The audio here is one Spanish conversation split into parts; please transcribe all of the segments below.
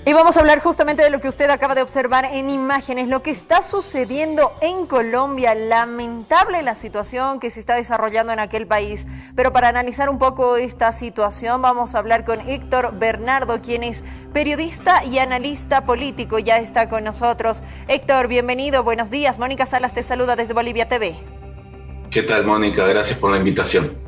Y vamos a hablar justamente de lo que usted acaba de observar en imágenes, lo que está sucediendo en Colombia. Lamentable la situación que se está desarrollando en aquel país. Pero para analizar un poco esta situación, vamos a hablar con Héctor Bernardo, quien es periodista y analista político. Ya está con nosotros. Héctor, bienvenido, buenos días. Mónica Salas te saluda desde Bolivia TV. ¿Qué tal, Mónica? Gracias por la invitación.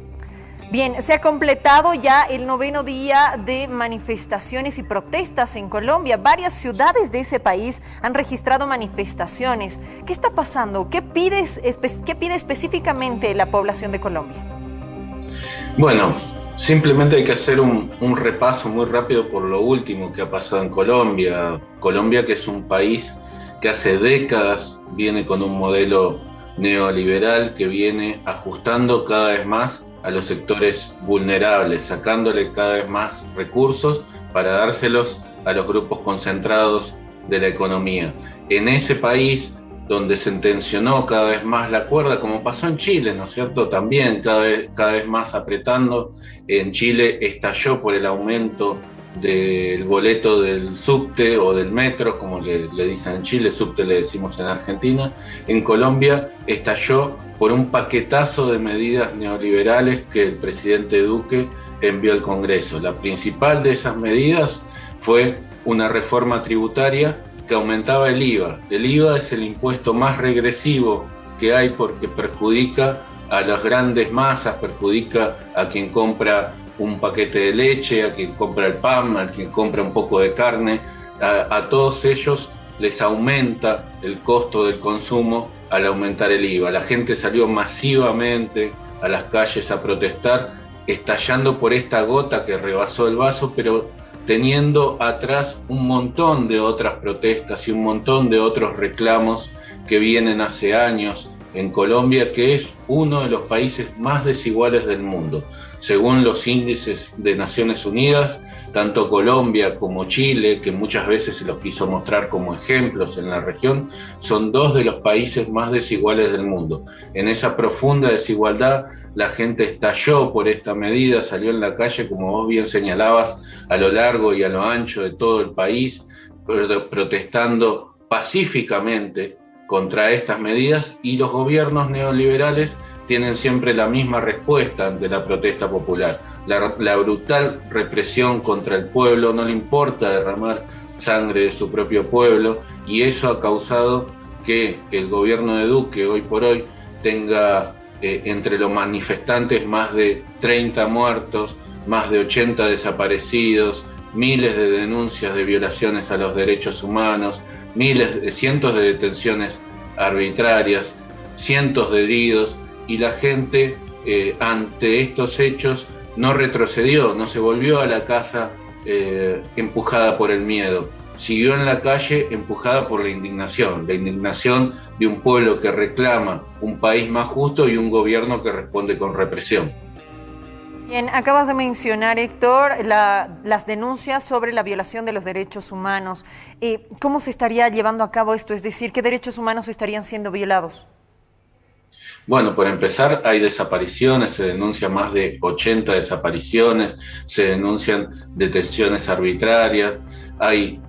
Bien, se ha completado ya el 9º día de manifestaciones y protestas en Colombia. Varias ciudades de ese país han registrado manifestaciones. ¿Qué está pasando? ¿Qué pide específicamente la población de Colombia? Bueno, simplemente hay que hacer un repaso muy rápido por lo último que ha pasado en Colombia. Colombia, que es un país que hace décadas viene con un modelo neoliberal que viene ajustando cada vez más a los sectores vulnerables, sacándole cada vez más recursos para dárselos a los grupos concentrados de la economía. En ese país donde se tensionó cada vez más la cuerda, como pasó en Chile, ¿no es cierto? También cada vez más apretando. En Chile estalló por el aumento del boleto del subte o del metro, como le dicen en Chile, subte le decimos en Argentina. En Colombia estalló por un paquetazo de medidas neoliberales que el presidente Duque envió al Congreso. La principal de esas medidas fue una reforma tributaria que aumentaba el IVA. El IVA es el impuesto más regresivo que hay porque perjudica a las grandes masas, perjudica a quien compra un paquete de leche, a quien compra el pan, a quien compra un poco de carne. A todos ellos les aumenta el costo del consumo al aumentar el IVA. La gente salió masivamente a las calles a protestar, estallando por esta gota que rebasó el vaso, pero teniendo atrás un montón de otras protestas y un montón de otros reclamos que vienen hace años en Colombia, que es uno de los países más desiguales del mundo. Según los índices de Naciones Unidas, tanto Colombia como Chile, que muchas veces se los quiso mostrar como ejemplos en la región, son dos de los países más desiguales del mundo. En esa profunda desigualdad, la gente estalló por esta medida, salió en la calle, como vos bien señalabas, a lo largo y a lo ancho de todo el país, protestando pacíficamente contra estas medidas, y los gobiernos neoliberales tienen siempre la misma respuesta ante la protesta popular. La brutal represión contra el pueblo, no le importa derramar sangre de su propio pueblo, y eso ha causado que el gobierno de Duque hoy por hoy tenga entre los manifestantes más de 30 muertos, más de 80 desaparecidos, miles de denuncias de violaciones a los derechos humanos, cientos de detenciones arbitrarias, cientos de heridos, y la gente ante estos hechos no retrocedió, no se volvió a la casa empujada por el miedo, siguió en la calle empujada por la indignación de un pueblo que reclama un país más justo y un gobierno que responde con represión. Bien, acabas de mencionar, Héctor, las denuncias sobre la violación de los derechos humanos. ¿Cómo se estaría llevando a cabo esto? Es decir, ¿qué derechos humanos estarían siendo violados? Bueno, por empezar, hay desapariciones, se denuncian más de 80 desapariciones, se denuncian detenciones arbitrarias, hay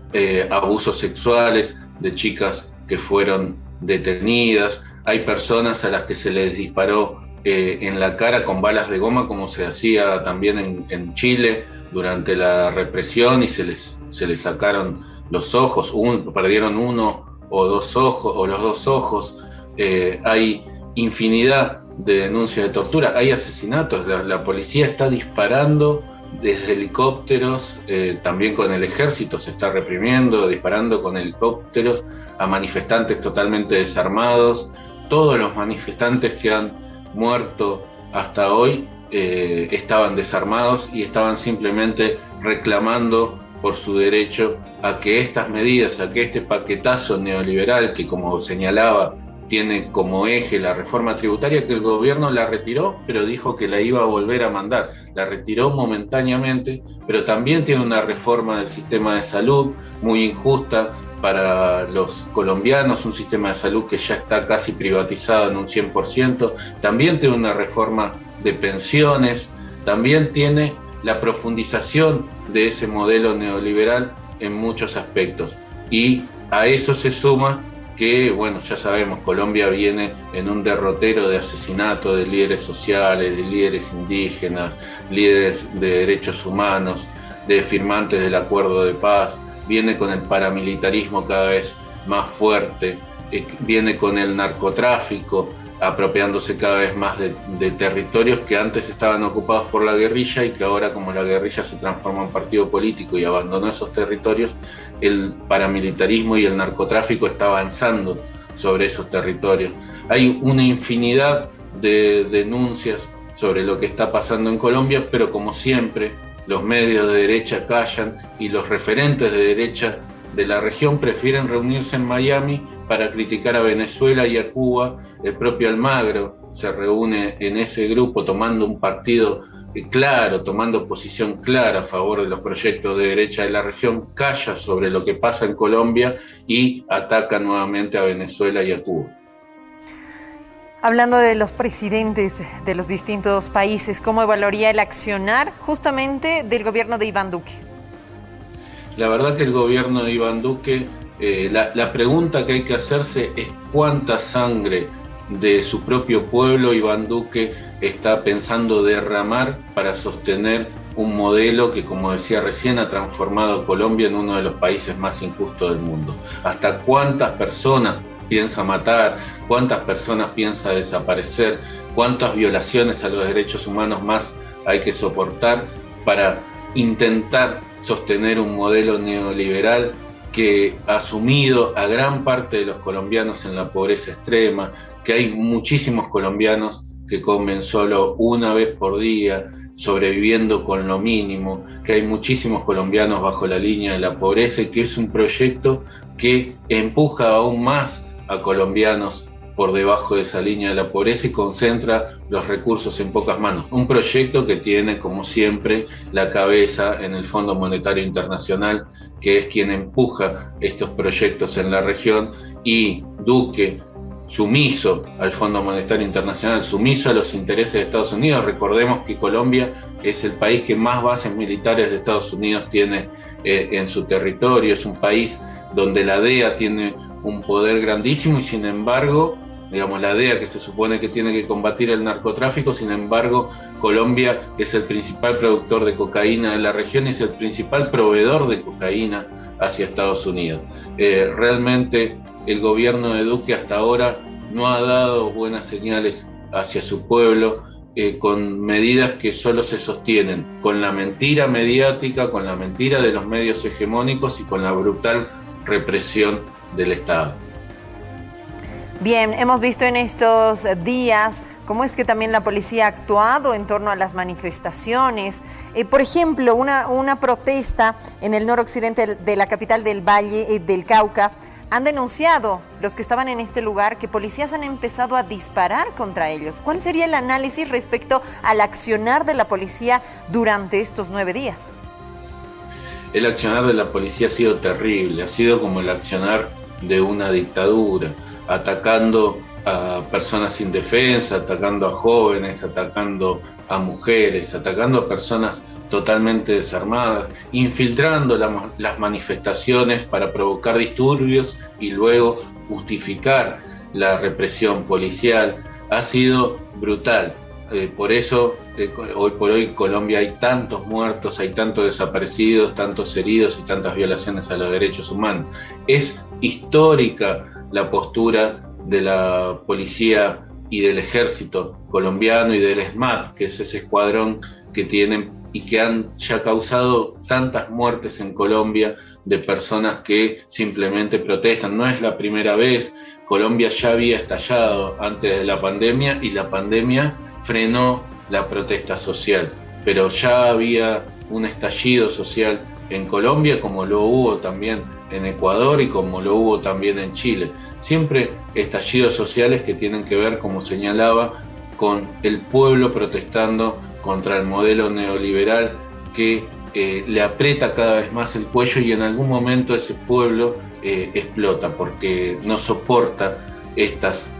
abusos sexuales de chicas que fueron detenidas, hay personas a las que se les disparó en la cara con balas de goma, como se hacía también en Chile durante la represión, y se les sacaron los ojos, perdieron uno o dos ojos, o los dos ojos. Hay infinidad de denuncias de tortura, hay asesinatos, la policía está disparando desde helicópteros, también con el ejército se está reprimiendo, disparando con helicópteros a manifestantes totalmente desarmados. Todos los manifestantes que han muerto hasta hoy estaban desarmados y estaban simplemente reclamando por su derecho a que estas medidas, a que este paquetazo neoliberal, que como señalaba tiene como eje la reforma tributaria, que el gobierno la retiró, pero dijo que la iba a volver a mandar. La retiró momentáneamente, pero también tiene una reforma del sistema de salud muy injusta para los colombianos, un sistema de salud que ya está casi privatizado en un 100%, también tiene una reforma de pensiones, también tiene la profundización de ese modelo neoliberal en muchos aspectos. Y a eso se suma que, bueno, ya sabemos, Colombia viene en un derrotero de asesinato de líderes sociales, de líderes indígenas, líderes de derechos humanos, de firmantes del acuerdo de paz, viene con el paramilitarismo cada vez más fuerte, viene con el narcotráfico, apropiándose cada vez más de territorios que antes estaban ocupados por la guerrilla y que ahora, como la guerrilla se transforma en partido político y abandonó esos territorios, el paramilitarismo y el narcotráfico está avanzando sobre esos territorios. Hay una infinidad de denuncias sobre lo que está pasando en Colombia, pero como siempre, los medios de derecha callan y los referentes de derecha de la región prefieren reunirse en Miami para criticar a Venezuela y a Cuba. El propio Almagro se reúne en ese grupo tomando un partido claro, tomando posición clara a favor de los proyectos de derecha de la región, calla sobre lo que pasa en Colombia y ataca nuevamente a Venezuela y a Cuba. Hablando de los presidentes de los distintos países, ¿cómo evaluaría el accionar justamente del gobierno de Iván Duque? La verdad que el gobierno de Iván Duque, la pregunta que hay que hacerse es cuánta sangre de su propio pueblo Iván Duque está pensando derramar para sostener un modelo que, como decía recién, ha transformado a Colombia en uno de los países más injustos del mundo. ¿Hasta cuántas personas piensa matar? ¿Cuántas personas piensa desaparecer? ¿Cuántas violaciones a los derechos humanos más hay que soportar para intentar sostener un modelo neoliberal que ha sumido a gran parte de los colombianos en la pobreza extrema, que hay muchísimos colombianos que comen solo una vez por día, sobreviviendo con lo mínimo, que hay muchísimos colombianos bajo la línea de la pobreza y que es un proyecto que empuja aún más a colombianos por debajo de esa línea de la pobreza y concentra los recursos en pocas manos. Un proyecto que tiene, como siempre, la cabeza en el Fondo Monetario Internacional, que es quien empuja estos proyectos en la región, y Duque, sumiso al Fondo Monetario Internacional, sumiso a los intereses de Estados Unidos. Recordemos que Colombia es el país que más bases militares de Estados Unidos tiene en su territorio, es un país donde la DEA tiene un poder grandísimo y sin embargo, digamos, la DEA que se supone que tiene que combatir el narcotráfico, sin embargo, Colombia es el principal productor de cocaína de la región y es el principal proveedor de cocaína hacia Estados Unidos. Realmente el gobierno de Duque hasta ahora no ha dado buenas señales hacia su pueblo, con medidas que solo se sostienen con la mentira mediática, con la mentira de los medios hegemónicos y con la brutal represión del Estado. Bien, hemos visto en estos días cómo es que también la policía ha actuado en torno a las manifestaciones. Por ejemplo, una protesta en el noroccidente de la capital del Valle del Cauca. Han denunciado los que estaban en este lugar que policías han empezado a disparar contra ellos. ¿Cuál sería el análisis respecto al accionar de la policía durante estos 9 días? El accionar de la policía ha sido terrible, ha sido como el accionar de una dictadura, atacando a personas indefensas, atacando a jóvenes, atacando a mujeres, atacando a personas totalmente desarmadas, infiltrando las manifestaciones para provocar disturbios y luego justificar la represión policial. Ha sido brutal. Por eso, hoy por hoy, Colombia hay tantos muertos, hay tantos desaparecidos, tantos heridos y tantas violaciones a los derechos humanos. Es histórica la postura de la policía y del ejército colombiano y del ESMAD, que es ese escuadrón que tienen y que han ya causado tantas muertes en Colombia de personas que simplemente protestan. No es la primera vez. Colombia ya había estallado antes de la pandemia y la pandemia frenó la protesta social, pero ya había un estallido social en Colombia, como lo hubo también en Ecuador y como lo hubo también en Chile. Siempre estallidos sociales que tienen que ver, como señalaba, con el pueblo protestando contra el modelo neoliberal que le aprieta cada vez más el cuello y en algún momento ese pueblo explota porque no soporta estas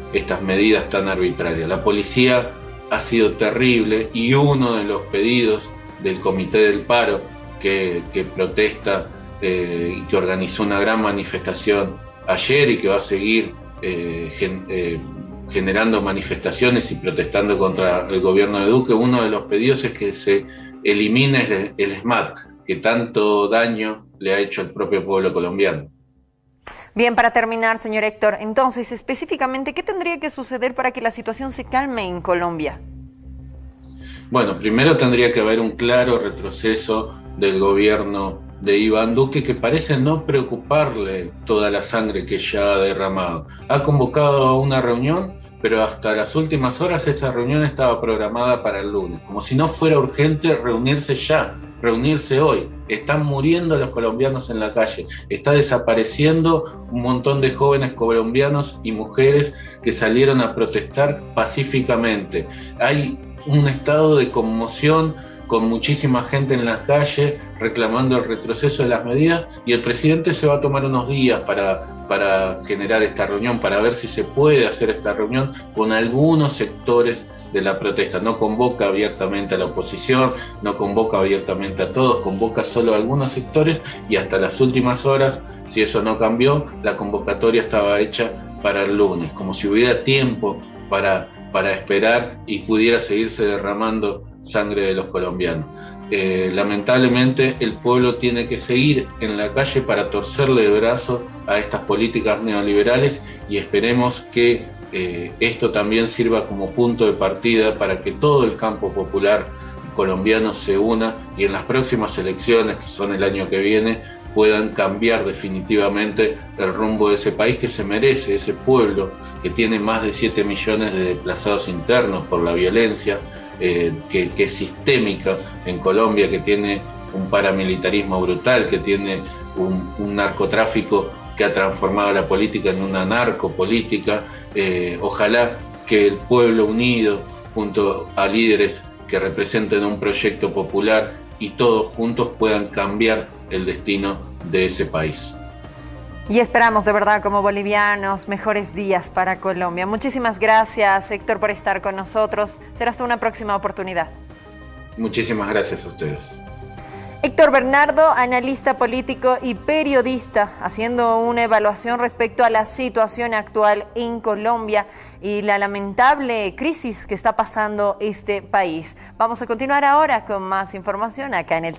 medidas tan arbitrarias. La policía ha sido terrible y uno de los pedidos del Comité del Paro que protesta y que organizó una gran manifestación ayer y que va a seguir generando manifestaciones y protestando contra el gobierno de Duque. Uno de los pedidos es que se elimine el SMAT, que tanto daño le ha hecho al propio pueblo colombiano. Bien, para terminar, señor Héctor, entonces, específicamente, ¿qué tendría que suceder para que la situación se calme en Colombia? Bueno, primero tendría que haber un claro retroceso del gobierno de Iván Duque, que parece no preocuparle toda la sangre que ya ha derramado. Ha convocado a una reunión, pero hasta las últimas horas esa reunión estaba programada para el lunes, como si no fuera urgente reunirse ya, reunirse hoy. Están muriendo los colombianos en la calle, está desapareciendo un montón de jóvenes colombianos y mujeres que salieron a protestar pacíficamente. Hay un estado de conmoción con muchísima gente en las calles reclamando el retroceso de las medidas, y el presidente se va a tomar unos días para generar esta reunión, para ver si se puede hacer esta reunión con algunos sectores de la protesta. No convoca abiertamente a la oposición, no convoca abiertamente a todos, convoca solo a algunos sectores, y hasta las últimas horas, si eso no cambió, la convocatoria estaba hecha para el lunes, como si hubiera tiempo para esperar y pudiera seguirse derramando sangre de los colombianos. Lamentablemente el pueblo tiene que seguir en la calle para torcerle el brazo a estas políticas neoliberales, y esperemos que esto también sirva como punto de partida para que todo el campo popular colombiano se una y en las próximas elecciones, que son el año que viene, puedan cambiar definitivamente el rumbo de ese país que se merece, ese pueblo que tiene más de 7 millones de desplazados internos por la violencia, que es sistémica en Colombia, que tiene un paramilitarismo brutal, que tiene un narcotráfico que ha transformado la política en una narcopolítica. Ojalá que el pueblo unido, junto a líderes que representen un proyecto popular, y todos juntos puedan cambiar el destino de ese país. Y esperamos de verdad como bolivianos mejores días para Colombia. Muchísimas gracias, Héctor, por estar con nosotros. Será hasta una próxima oportunidad. Muchísimas gracias a ustedes. Héctor Bernardo, analista político y periodista, haciendo una evaluación respecto a la situación actual en Colombia y la lamentable crisis que está pasando este país. Vamos a continuar ahora con más información acá en el